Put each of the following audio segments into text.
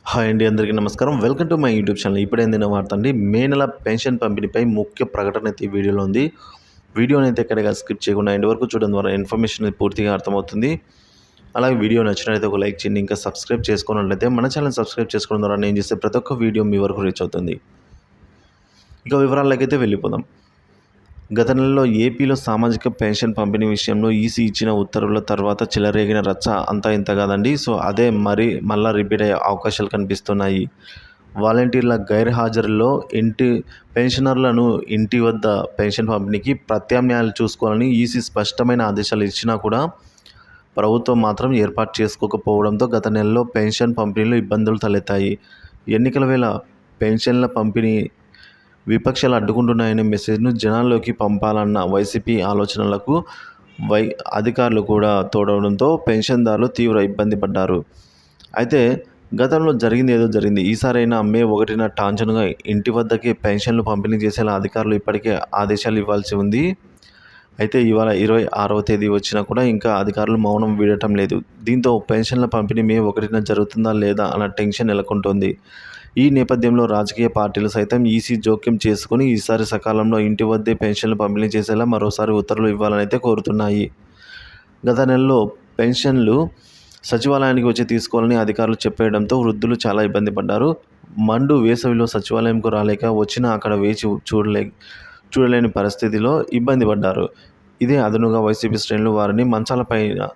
Hi అండి, అందరికీ నమస్కారం. Welcome to my YouTube channel. ఇప్పుడేందిన వార్త అండి. మే నెల పెన్షన్ పంపిణీపై ముఖ్య ప్రకటన అయితే ఈ వీడియోలో ఉంది. వీడియోని అయితే ఎక్కడిగా స్కిప్ చేయకుండా ఎండ్ వరకు చూడడం ద్వారా ఇన్ఫర్మేషన్ అనేది పూర్తిగా అర్థమవుతుంది. అలాగే వీడియో నచ్చినట్లయితే ఒక లైక్ చేయండి. ఇంకా సబ్స్క్రైబ్ చేసుకున్నట్లయితే మన ఛానల్ సబ్స్క్రైబ్ చేసుకోవడం ద్వారా నేను చేసే ప్రతి ఒక్క వీడియో మీ వరకు రీచ్ అవుతుంది. ఇక వివరాలకైతే వెళ్ళిపోదాం. గత నెలలో ఏపీలో సామాజిక పెన్షన్ పంపిణీ విషయంలో ఈసీ ఇచ్చిన ఉత్తర్వుల తర్వాత చెలరేగిన రచ్చ అంతా ఇంత కాదండి. సో అదే మళ్ళీ రిపీట్ అయ్యే అవకాశాలు కనిపిస్తున్నాయి. వాలంటీర్ల గైర్హాజరులో పెన్షనర్లను ఇంటి వద్ద పెన్షన్ పంపిణీకి ప్రత్యామ్నాయాలు చూసుకోవాలని ఈసీ స్పష్టమైన ఆదేశాలు ఇచ్చినా కూడా ప్రభుత్వం మాత్రం ఏర్పాటు చేసుకోకపోవడంతో గత నెలలో పెన్షన్ పంపిణీలో ఇబ్బందులు తలెత్తాయి. ఎన్నికల వేళ పెన్షన్ల పంపిణీ విపక్షాలు అడ్డుకుంటున్నాయనే మెసేజ్ను జనాల్లోకి పంపాలన్న వైసీపీ ఆలోచనలకు అధికారులు కూడా తోడవడంతో పెన్షన్దారులు తీవ్ర ఇబ్బంది పడ్డారు. అయితే గతంలో జరిగింది ఏదో జరిగింది. ఈసారైనా మే 1న టాంచనుగా ఇంటి వద్దకే పెన్షన్లు పంపిణీ చేసేలా అధికారులు ఇప్పటికే ఆదేశాలు ఇవ్వాల్సి ఉంది. అయితే ఇవాళ 26వ తేదీ వచ్చినా కూడా ఇంకా అధికారులు మౌనం వీడటం లేదు. దీంతో పెన్షన్ల పంపిణీ మే 1న జరుగుతుందా లేదా అన్న టెన్షన్ నెలకొంటోంది. ఈ నేపథ్యంలో రాజకీయ పార్టీలు సైతం ఈసీ జోక్యం చేసుకుని ఈసారి సకాలంలో ఇంటి వద్దే పెన్షన్లు పంపిణీ చేసేలా మరోసారి ఉత్తర్వులు ఇవ్వాలని అయితే కోరుతున్నాయి. గత నెలలో పెన్షన్లు సచివాలయానికి వచ్చి తీసుకోవాలని అధికారులు చెప్పేయడంతో వృద్ధులు చాలా ఇబ్బంది పడ్డారు. మండు వేసవిలో సచివాలయంకు రాలేక వచ్చినా అక్కడ వేచి చూడలేని పరిస్థితిలో ఇబ్బంది పడ్డారు. ఇదే అదనుగా వైసీపీ శ్రేణులు వారిని మంచాలపైన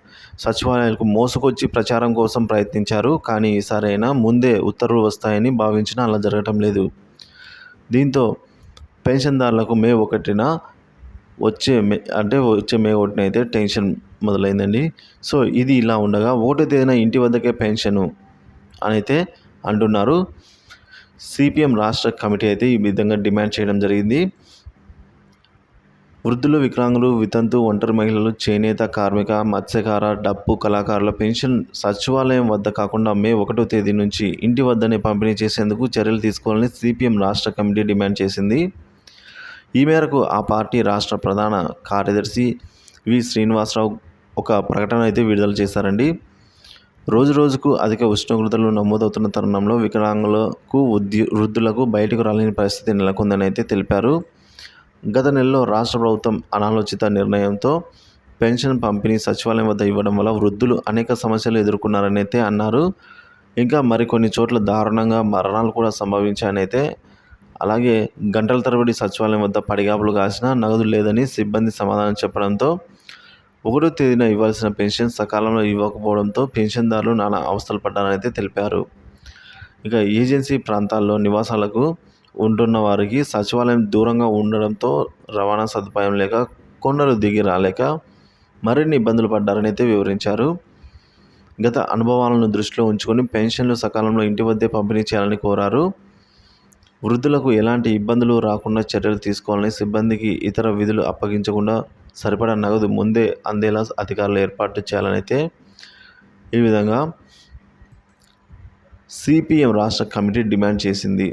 సచివాలయాలకు మోసుకొచ్చి ప్రచారం కోసం ప్రయత్నించారు. కానీ ఈసారైనా ముందే ఉత్తర్వులు వస్తాయని భావించినా అలా జరగటం లేదు. దీంతో పెన్షన్దారులకు మే 1న వచ్చే మే 1న అయితే టెన్షన్ మొదలైందండి. సో ఇది ఇలా ఉండగా 1వ తేదీన ఇంటి వద్దకే పెన్షను అని అయితే అంటున్నారు. సిపిఎం రాష్ట్ర కమిటీ అయితే ఈ విధంగా డిమాండ్ చేయడం జరిగింది. వృద్ధులు, వికలాంగులు, వితంతు, ఒంటరి మహిళలు, చేనేత కార్మిక, మత్స్యకార, డప్పు కళాకారుల పెన్షన్ సచివాలయం వద్ద కాకుండా మే 1వ తేదీ నుంచి ఇంటి వద్దనే పంపిణీ చేసేందుకు చర్యలు తీసుకోవాలని సిపిఎం రాష్ట్ర కమిటీ డిమాండ్ చేసింది. ఈ మేరకు ఆ పార్టీ రాష్ట్ర ప్రధాన కార్యదర్శి వి శ్రీనివాసరావు ఒక ప్రకటన అయితే విడుదల చేశారండి. రోజుకు అధిక ఉష్ణోగ్రతలు నమోదవుతున్న తరుణంలో వికలాంగులకు, వృద్ధులకు బయటకు రాలేని పరిస్థితి నెలకొందని అయితే తెలిపారు. గత నెలలో రాష్ట్ర ప్రభుత్వం అనాలోచిత నిర్ణయంతో పెన్షన్ పంపిణీ సచివాలయం వద్ద ఇవ్వడం వల్ల వృద్ధులు అనేక సమస్యలు ఎదుర్కొన్నారని అయితే అన్నారు. ఇంకా మరికొన్ని చోట్ల దారుణంగా మరణాలు కూడా సంభవించాయని అయితే, అలాగే గంటల తరబడి సచివాలయం వద్ద పడిగాపులు కాసినా నగదు లేదని సిబ్బంది సమాధానం చెప్పడంతో 1వ తేదీన ఇవ్వాల్సిన పెన్షన్ సకాలంలో ఇవ్వకపోవడంతో పెన్షన్దారులు నానా అవస్థలు పడ్డారని అయితే తెలిపారు. ఇక ఏజెన్సీ ప్రాంతాల్లో నివాసాలకు ఉంటున్న వారికి సచివాలయం దూరంగా ఉండడంతో రవాణా సదుపాయం లేక కొండలు దిగి రాలేక మరిన్ని ఇబ్బందులు పడ్డారని అయితే వివరించారు. గత అనుభవాలను దృష్టిలో ఉంచుకొని పెన్షన్లు సకాలంలో ఇంటి వద్దే పంపిణీ చేయాలని కోరారు. వృద్ధులకు ఎలాంటి ఇబ్బందులు రాకుండా చర్యలు తీసుకోవాలని, సిబ్బందికి ఇతర విధులు అప్పగించకుండా సరిపడా నగదు ముందే అందేలా అధికారులు ఏర్పాటు చేయాలని అయితే ఈ విధంగా సిపిఎం రాష్ట్ర కమిటీ డిమాండ్ చేసింది.